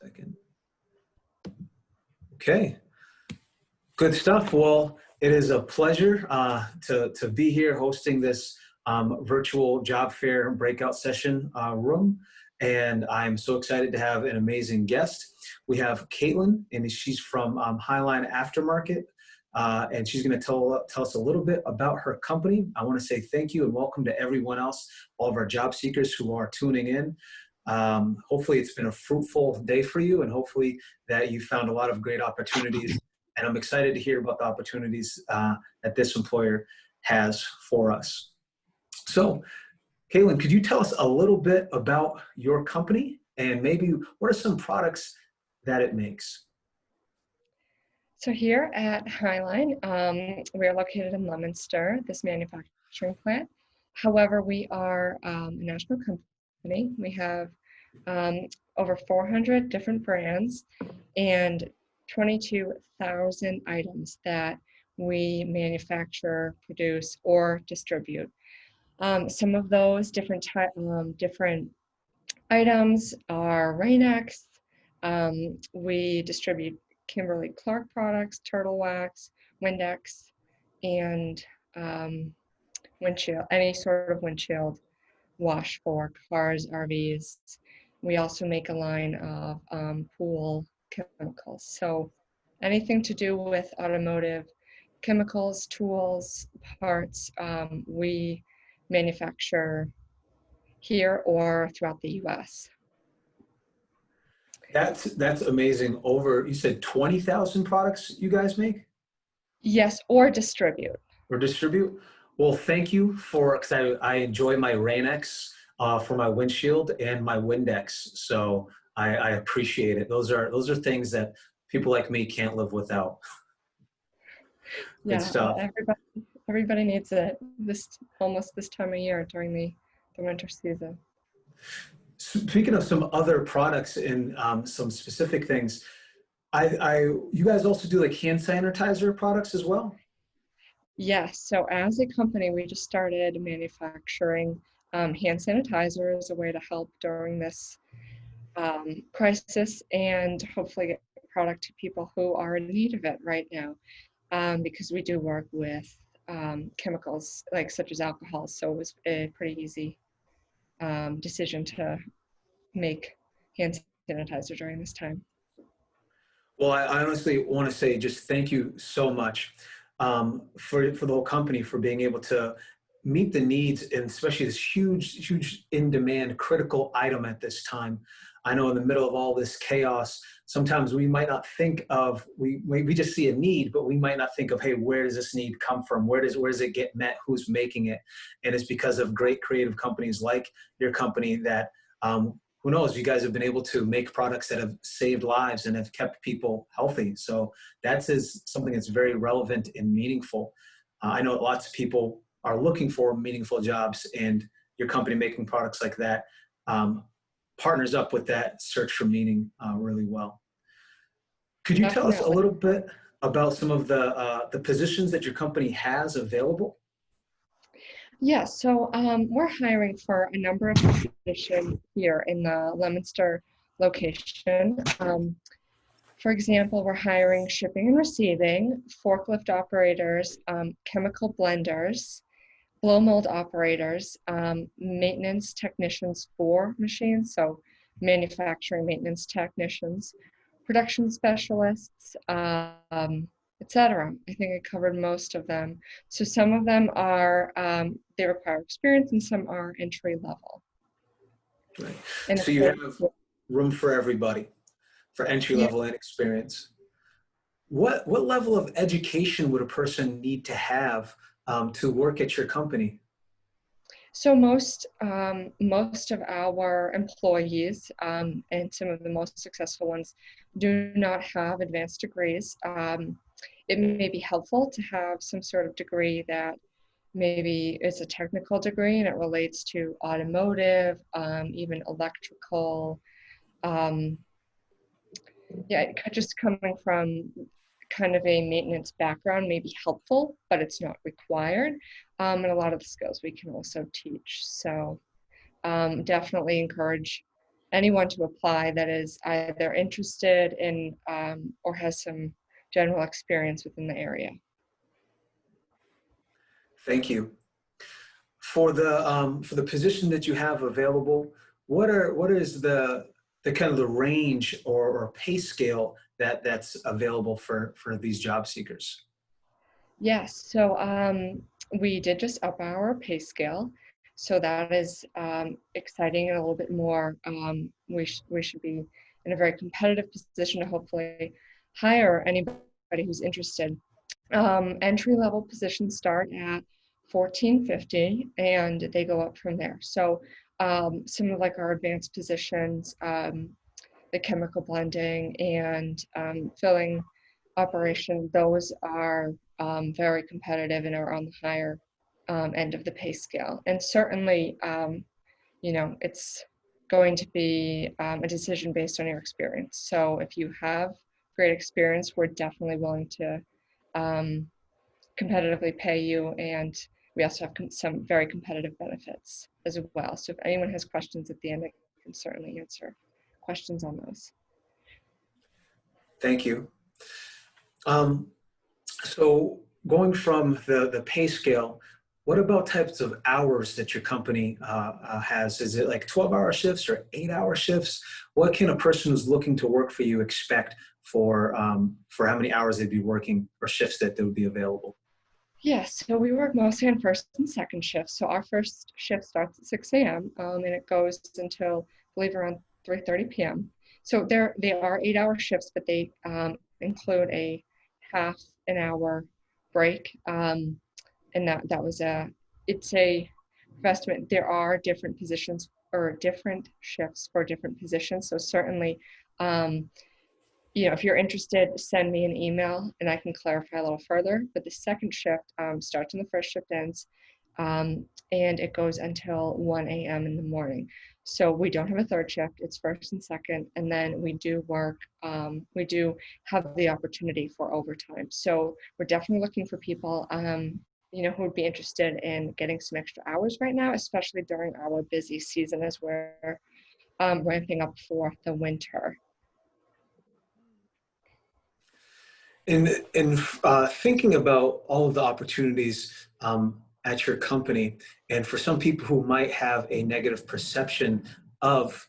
Second. Okay, good stuff. Well, it is a pleasure to be here hosting this virtual job fair breakout session room. And I'm so excited to have an amazing guest. We have Caitlin, and she's from Highline Aftermarket. And she's going to tell us a little bit about her company. I want to say thank you and welcome to everyone else, all of our job seekers who are tuning in. Hopefully it's been a fruitful day for you, and hopefully that you found a lot of great opportunities. And I'm excited to hear about the opportunities that this employer has for us. So, Caitlin, could you tell us a little bit about your company and maybe what are some products that it makes? So here at Highline, we are located in Leominster, this manufacturing plant. However, we are a national company. We have over 400 different brands and 22,000 items that we manufacture, produce, or distribute. Some of those different items are Rain-X. We distribute Kimberly-Clark products, Turtle Wax, Windex, and windshield, any sort of windshield wash for cars, RVs. We also make a line of pool chemicals. So anything to do with automotive chemicals, tools, parts, we manufacture here or throughout the US. That's amazing. You said 20,000 products you guys make? Yes, or distribute. Or distribute? Well, thank you because I enjoy my Rain-X for my windshield and my Windex. So I appreciate it. Those are things that people like me can't live without. Good Yeah, stuff. everybody needs it almost this time of year during the winter season. Speaking of some other products and some specific things, you guys also do like hand sanitizer products as well? Yes, so as a company, we just started manufacturing hand sanitizer as a way to help during this crisis and hopefully get product to people who are in need of it right now, because we do work with chemicals such as alcohol, so it was a pretty easy decision to make hand sanitizer during this time. Well, I honestly want to say just thank you so much for the whole company for being able to meet the needs, and especially this huge in-demand critical item at this time. I know in the middle of all this chaos, sometimes we might not think of, we just see a need, but we might not think of, hey, where does this need come from? Where does it get met? Who's making it? And it's because of great creative companies like your company that who knows, you guys have been able to make products that have saved lives and have kept people healthy. So is something that's very relevant and meaningful. I know lots of people are looking for meaningful jobs, and your company making products like that partners up with that search for meaning really well. Could you tell us a little bit about some of the positions that your company has available? Yes, so we're hiring for a number of positions here in the Leominster location. For example, we're hiring shipping and receiving, forklift operators, chemical blenders, blow mold operators, maintenance technicians for machines, so manufacturing maintenance technicians, production specialists, etc. I think I covered most of them. So some of them are, they require experience, and some are entry level. Right. And so you have room for everybody, for entry level and experience. What level of education would a person need to have to work at your company? So most of our employees and some of the most successful ones do not have advanced degrees. It may be helpful to have some sort of degree that maybe is a technical degree and it relates to automotive, even electrical. Just coming from kind of a maintenance background may be helpful, but it's not required. And a lot of the skills we can also teach. So definitely encourage anyone to apply that is either interested in or has some general experience within the area. Thank you. For the position that you have available, what is the kind of the range or pay scale that's available for these job seekers? Yes, so we did just up our pay scale. So that is exciting and a little bit more. We should be in a very competitive position to hopefully hire anybody who's interested. Entry level positions start at 1450 and they go up from there. So some of like our advanced positions, the chemical blending and filling operation, those are very competitive and are on the higher end of the pay scale. And certainly, it's going to be a decision based on your experience. So if you have great experience, we're definitely willing to competitively pay you. And we also have some very competitive benefits as well. So if anyone has questions at the end, I can certainly answer questions on those. Thank you. So going from the pay scale, what about types of hours that your company has? Is it like 12-hour shifts or 8-hour shifts? What can a person who's looking to work for you expect for how many hours they'd be working or shifts that they would be available? Yes, so we work mostly on first and second shifts. So our first shift starts at 6 a.m. And it goes until, I believe, around 3:30 p.m. So they are 8-hour shifts, but they include a half an hour break. And that was it's a estimate. There are different positions or different shifts for different positions. So certainly, if you're interested, send me an email and I can clarify a little further. But the second shift starts when the first shift ends, and it goes until 1 a.m. in the morning. So we don't have a third shift, it's first and second, and then we do have the opportunity for overtime. So we're definitely looking for people, who would be interested in getting some extra hours right now, especially during our busy season as we're ramping up for the winter. In thinking about all of the opportunities at your company, and for some people who might have a negative perception of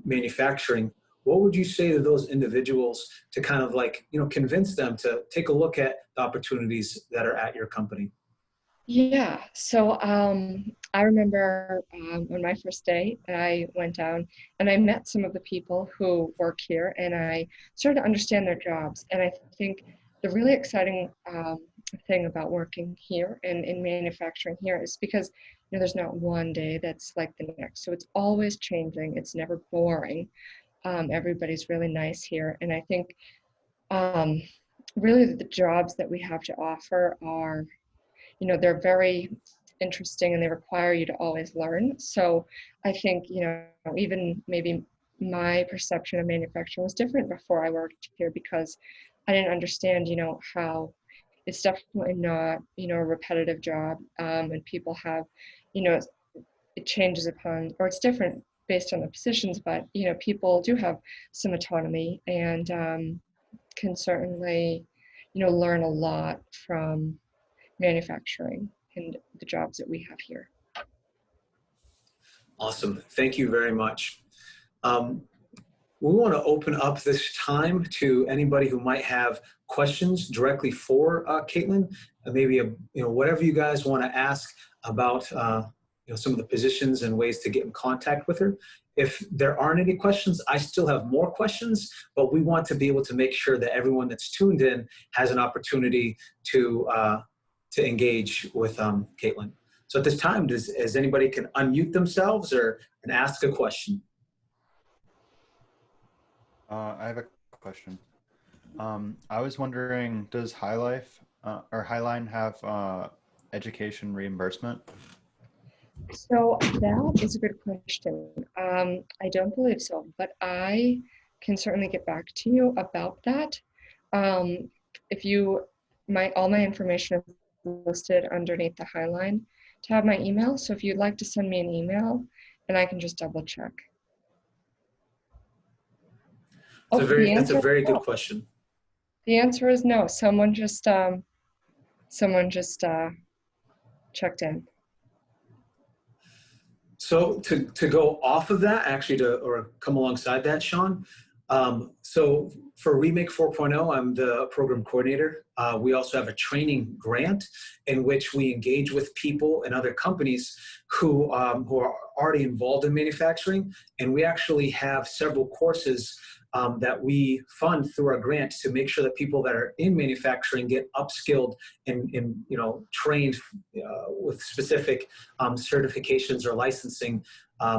manufacturing, what would you say to those individuals to kind of like, convince them to take a look at the opportunities that are at your company? Yeah, so I remember on my first day, I went down and I met some of the people who work here and I started to understand their jobs. And I think the really exciting thing about working here and in manufacturing here is because there's not one day that's like the next. So it's always changing, it's never boring. Everybody's really nice here. And I think um, really the jobs that we have to offer are they're very interesting and they require you to always learn. So I think, even maybe my perception of manufacturing was different before I worked here because I didn't understand, how it's definitely not, a repetitive job. And people have, it changes upon, or it's different based on the positions, but, people do have some autonomy and can certainly, learn a lot from manufacturing and the jobs that we have here. Awesome. Thank you very much. Um, we want to open up this time to anybody who might have questions directly for Caitlin, maybe whatever you guys want to ask about some of the positions and ways to get in contact with her. If there aren't any questions, I still have more questions, but we want to be able to make sure that everyone that's tuned in has an opportunity to engage with Caitlin. So at this time, does anybody can unmute themselves and ask a question? I have a question. I was wondering, does Highline have education reimbursement? So that is a good question. I don't believe so, but I can certainly get back to you about that. If you, all my information is listed underneath the Highline tab, my email. So if you'd like to send me an email, and I can just double check. Oh, That's a very good question. the answer is no. Someone just checked in. So to go off of that, actually, or come alongside that, Sean. So for Remake 4.0, I'm the program coordinator. We also have a training grant in which we engage with people and other companies who are already involved in manufacturing, and we actually have several courses that we fund through our grant to make sure that people that are in manufacturing get upskilled and trained with specific certifications or licensing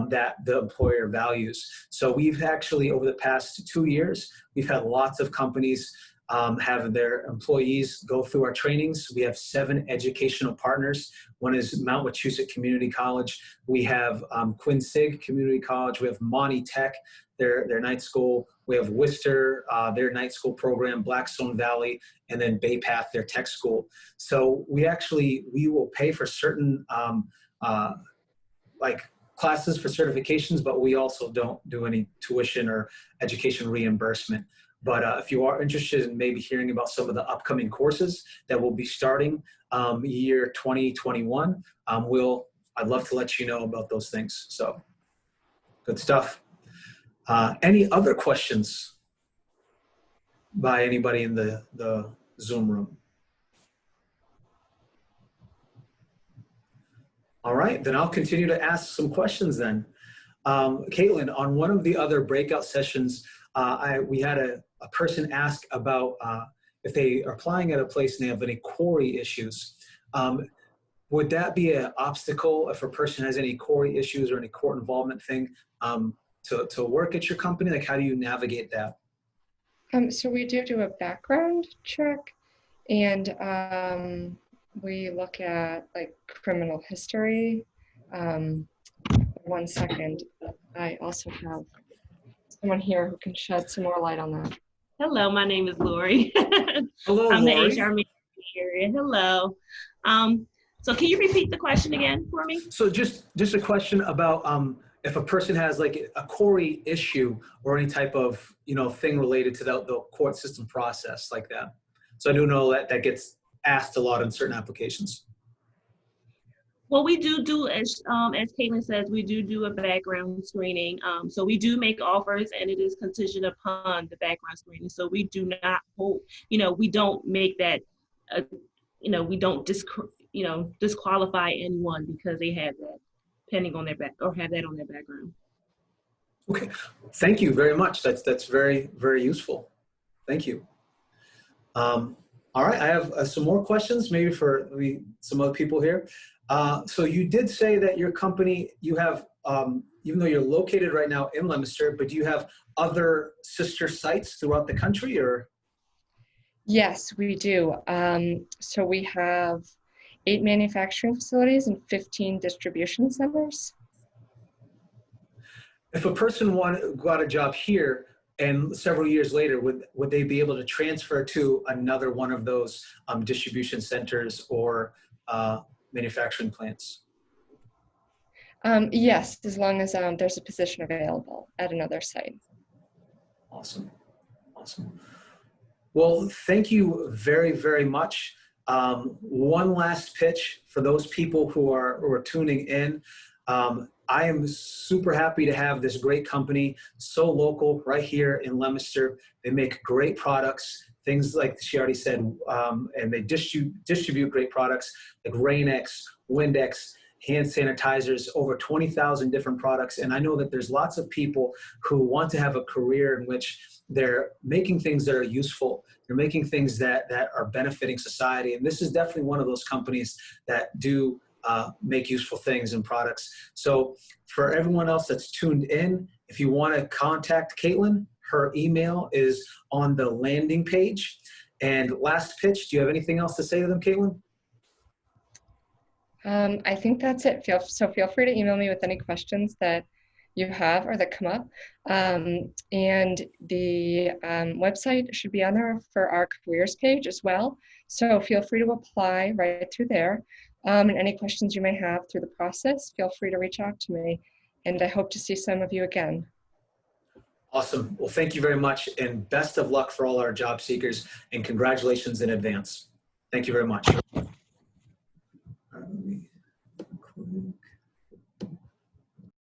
that the employer values. So we've actually, over the past 2 years, we've had lots of companies have their employees go through our trainings. We have 7 educational partners. One is Mount Wachusett Community College. We have Quincy Community College. We have Monty Tech, their night school. We have Worcester, their night school program, Blackstone Valley, and then Bay Path, their tech school. So we will pay for certain like classes for certifications, but we also don't do any tuition or education reimbursement. But if you are interested in maybe hearing about some of the upcoming courses that will be starting year 2021, I'd love to let you know about those things. So good stuff. Any other questions by anybody in the Zoom room? All right, then I'll continue to ask some questions then. Caitlin, on one of the other breakout sessions, we had a person ask about if they are applying at a place and they have any quarry issues. Would that be an obstacle if a person has any quarry issues or any court involvement thing to work at your company? Like, how do you navigate that? So we do a background check, and we look at like criminal history. 1 second. I also have someone here who can shed some more light on that. Hello, my name is Lori. Hello, I'm Lori. the HR manager area. Hello. So can you repeat the question again for me? So just a question about if a person has like a quarry issue or any type of thing related to the court system process like that. So I do know that gets asked a lot in certain applications. Well, we do as Caitlin says, we do a background screening. So we do make offers, and it is contingent upon the background screening. So we do not hold, we don't make that, we don't disqualify anyone because they have that pending on their back or have that on their background. Okay, thank you very much. That's very, very useful. Thank you. All right, I have some more questions maybe for some other people here. So you did say that your company, you have, even though you're located right now in Leominster, but do you have other sister sites throughout the country, or? Yes, we do. So we have 8 manufacturing facilities and 15 distribution centers. If a person got a job here and several years later, would they be able to transfer to another one of those distribution centers or manufacturing plants? Yes, as long as there's a position available at another site. Awesome. Awesome. Well, thank you very, very much. One last pitch for those people who are tuning in. I am super happy to have this great company, so local, right here in Leominster. They make great products, things like she already said, and they distribute great products like Rain-X, Windex, hand sanitizers, over 20,000 different products. And I know that there's lots of people who want to have a career in which they're making things that are useful. They're making things that are benefiting society. And this is definitely one of those companies that do make useful things and products. So for everyone else that's tuned in, if you want to contact Caitlin, her email is on the landing page. And last pitch, do you have anything else to say to them, Caitlin? I think that's it. Feel free to email me with any questions that you have or that come up. And the website should be on there for our careers page as well. So feel free to apply right through there. And any questions you may have through the process, feel free to reach out to me. And I hope to see some of you again. Awesome. Well, thank you very much, and best of luck for all our job seekers, and congratulations in advance. Thank you very much.